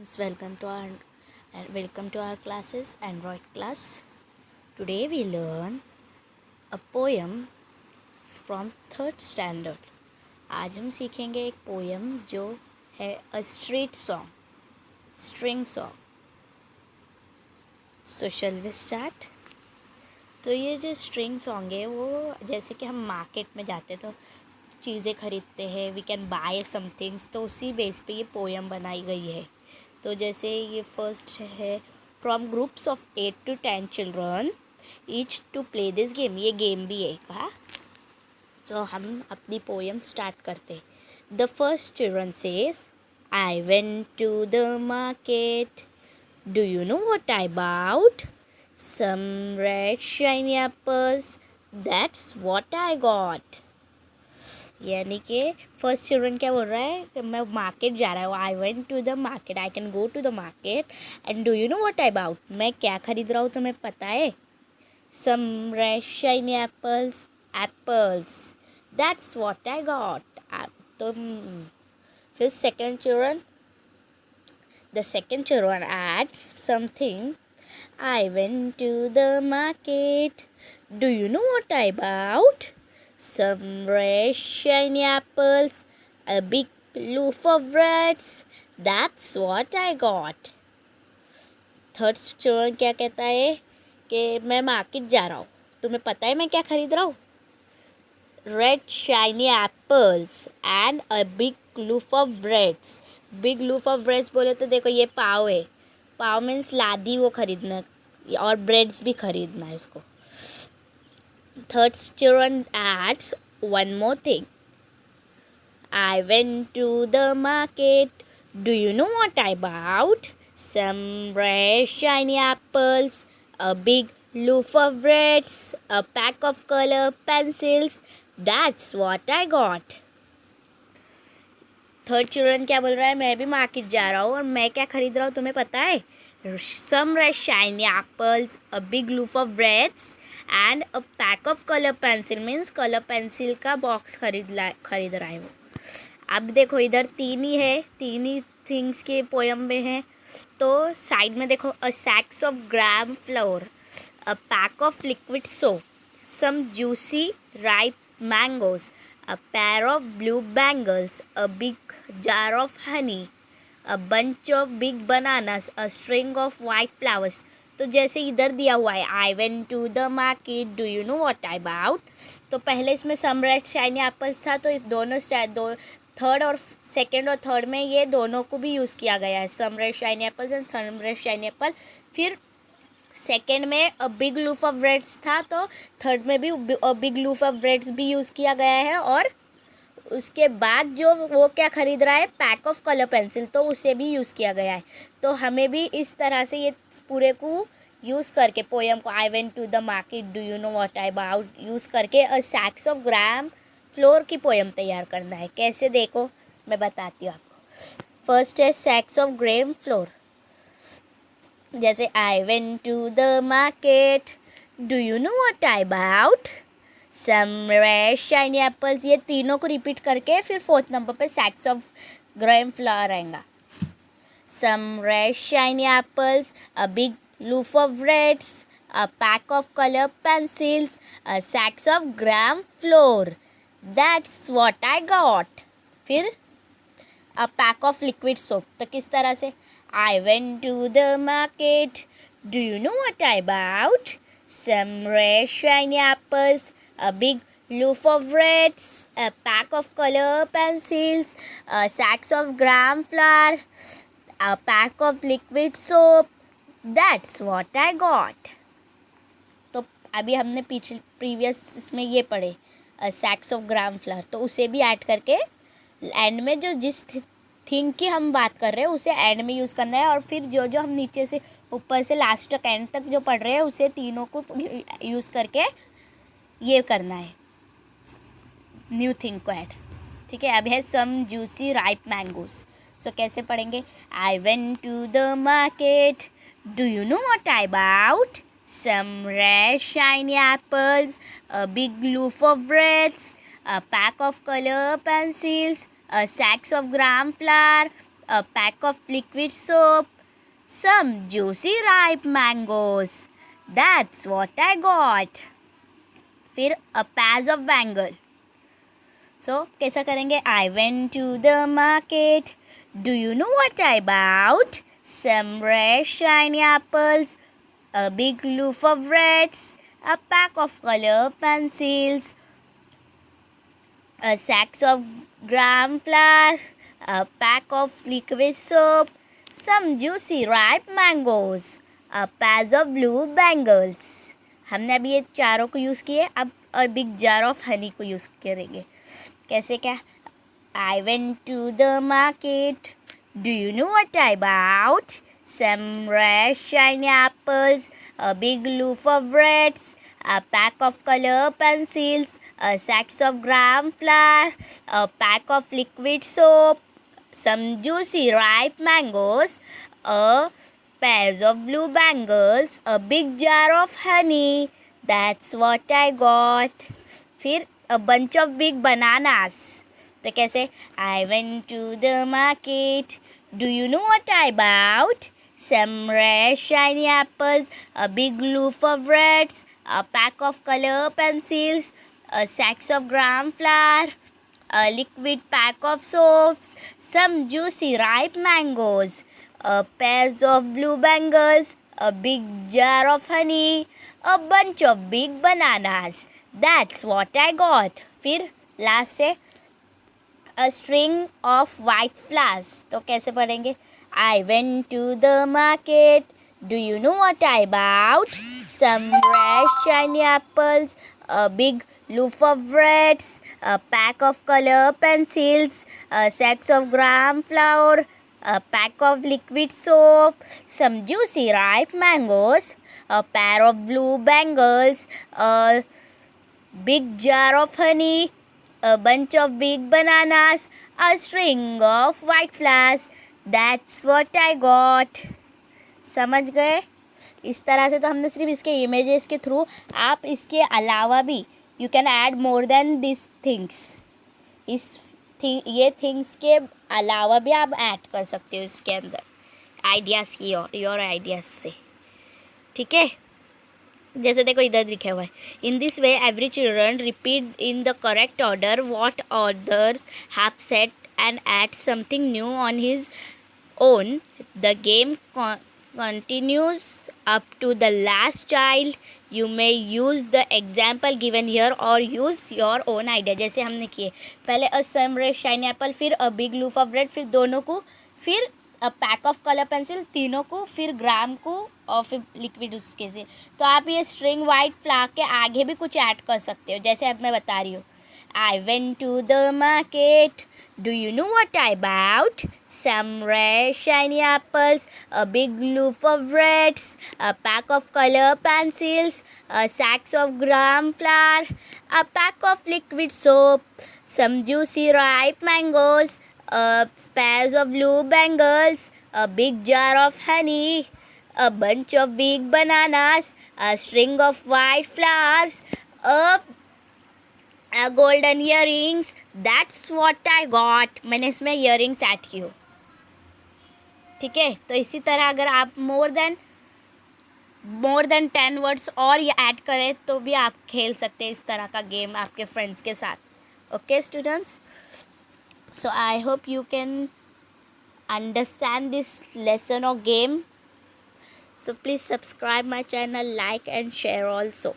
students, welcome to our classes Android class. Today we learn a poem from third standard. आज हम सीखेंगे एक poem जो है a street song, string song. So shall we start? तो ये जो स्ट्रिंग सॉन्ग है वो जैसे कि हम मार्केट में जाते तो चीज़ें ख़रीदते हैं, वी कैन बाय समथिंग्स, तो उसी बेस पे ये पोएम बनाई गई है. तो जैसे ये फर्स्ट है, from groups of 8 to 10 children each to play this game. ये गेम भी है कहा. तो हम अपनी पोएम स्टार्ट करते. The first children says, I went to the market, do you know what I bought? Some red shiny apples, that's what I got. यानी कि फर्स्ट चिल्ड्रन क्या बोल रहा है कि मैं मार्केट जा रहा हूँ. I went to the market, I can go to the market and do you know what I about. मैं क्या खरीद रहा हूँ तुम्हें पता है? Some red shiny apples, apples, that's what I got. तो फिर second children, the second children adds something, I went to the market, do you know what I about? Some red shiny apples, a big loaf of breads, that's what I got. Third children क्या कहता है कि मैं market जा रहा हूँ, तुम्हें पता है मैं क्या खरीद रहा हूँ? Red shiny apples and a big loaf of breads. Big loaf of breads बोले तो देखो ये पाव है. पाव मीन्स लादी, वो खरीदना, और ब्रेड्स भी खरीदना है इसको. Third children adds one more thing. I went to the market. Do you know what I bought? Some red shiny apples, a big loaf of breads, a pack of color pencils. That's what I got. Third children क्या बोल रहा है? मैं भी market जा रहा हूँ और मैं क्या खरीद रहा हूँ तुम्हें पता है? Some red shiny apples, a big loaf of breads and a pack of color pencil. Means colour pencil का बॉक्स खरीद रहा है वो. अब देखो इधर तीन ही है, तीन ही थिंग्स के पोएम में है. तो साइड में देखो, a sacks of gram flour, a pack of liquid soap, some juicy ripe mangoes, a pair of blue bangles, a big jar of honey, a bunch of big bananas, a string of white flowers. तो जैसे इधर दिया हुआ है, I went to the market, do you know what I bought? तो पहले इसमें some red shiny apples था, तो दोनों थर्ड और सेकेंड और थर्ड में ये दोनों को भी यूज़ किया गया है, some red shiny apples and some red shiny apple. फिर सेकेंड में अ बिग लूफ ऑफ ब्रेड्स था, तो थर्ड में भी अ बिग लूफ ऑफ ब्रेड्स भी यूज़ किया गया है. और उसके बाद जो वो क्या खरीद रहा है, पैक ऑफ कलर पेंसिल, तो उसे भी यूज़ किया गया है. तो हमें भी इस तरह से ये पूरे को यूज़ करके पोएम को, I went to the market, do you know what I about, use करके a sacks of gram flour की पोएम तैयार करना है. कैसे देखो मैं बताती हूँ आपको. फर्स्ट है सैक्स ऑफ ग्राम फ्लोर. जैसे I went to the market, do you know what I about? Some red shiny apples. ये तीनों को रिपीट करके फिर फोर्थ नंबर पे सैक्स ऑफ ग्राम फ्लोर आएगा. Some red shiny apples, a big loaf of breads, a pack of colour pencils, a sacks of gram flour, that's what I got. फिर a pack of liquid soap. तो किस तरह से? I went to the market. Do you know what I bought? Some red shiny apples, a big loaf of breads, a pack of color pencils, a sacks of gram flour, a pack of liquid soap. That's what I got. तो अभी हमने previous इसमें ये पढ़े सैक्स of gram flower, तो उसे भी add करके एंड में जो जिस थिंग की हम बात कर रहे हैं उसे एंड में यूज़ करना है. और फिर जो जो हम नीचे से ऊपर से लास्ट तक एंड तक जो पढ़ रहे हैं उसे तीनों को यूज़ करके ये करना है, न्यू थिंग को ऐड. ठीक है. अब है some juicy ripe mangoes. So कैसे पढ़ेंगे? I went to the market, do you know what I about? Some red shiny apples, a big loaf of breads, a pack of color pencils, a sacks of gram flour, a pack of liquid soap, some juicy ripe mangoes. That's what I got. फिर a pair of bangle. So कैसा करेंगे? I went to the market. Do you know what I bought? Some rare shiny apples, a big loaf of reds, a pack of color pencils, a sack of gram flour, a pack of liquid soap, some juicy ripe mangoes, a pair of blue bangles. हमने अभी ये चारों को use किए. अब a big jar of honey को use करेंगे. कैसे क्या? I went to the market. Do you know what I bought? Some rare shiny apples, a big loaf of reds, a pack of color pencils, a sack of gram flour, a pack of liquid soap, some juicy ripe mangoes, a pair of blue bangles, a big jar of honey. That's what I got. फिर a bunch of big bananas. तो कैसे? I went to the market. Do you know what I bought? Some rare shiny apples, a big loaf of reds, a pack of color pencils, a sack of gram flour, a liquid pack of soaps, some juicy ripe mangoes, a pair of blue bangles, a big jar of honey, a bunch of big bananas. That's what I got. फिर last है a string of white flowers. तो कैसे पढ़ेंगे? I went to the market. Do you know what I bought? Some rare shiny apples, a big loaf of reds, a pack of color pencils, a sack of gram flour, a pack of liquid soap, some juicy ripe mangoes, a pair of blue bangles, a big jar of honey, a bunch of big bananas, a string of white flowers. That's what I got. समझ गए? इस तरह से तो हमने सिर्फ इसके images के थ्रू, आप इसके अलावा भी you can add more than this things. ये थिंग्स के अलावा भी आप ऐड कर सकते हो इसके अंदर आइडियाज़ की योर आइडियाज़ से. ठीक है? जैसे देखो इधर लिखा हुआ है. In this way every children repeat in the correct order what orders have set and add something new on his own. The game continues up to the last child. You may use the example given here or use your own idea. जैसे हमने किए पहले a some red shiny apple, फिर a big loaf of bread, फिर दोनों को, फिर a pack of color pencil तीनों को, फिर ग्राम को और फिर लिक्विड उसके से. तो आप ये स्ट्रिंग वाइट फ्लावर के आगे भी कुछ ऐड कर सकते हो. जैसे अब मैं बता रही हूँ. I went to the market. Do you know what I bought? Some rare shiny apples, a big loaf of reds, a pack of color pencils, a sack of gram flour, a pack of liquid soap, some juicy ripe mangoes, a pair of blue bangles, a big jar of honey, a bunch of big bananas, a string of white flowers, a golden earrings. That's what I got. मैंने इसमें earrings add की हो. ठीक है? तो इसी तरह अगर आप मोर देन 10 वर्ड्स और ये ऐड करें तो भी आप खेल सकते हैं इस तरह का गेम आपके फ्रेंड्स के साथ. Okay students, so I hope you can understand this lesson or game. So please subscribe my channel, like and share also.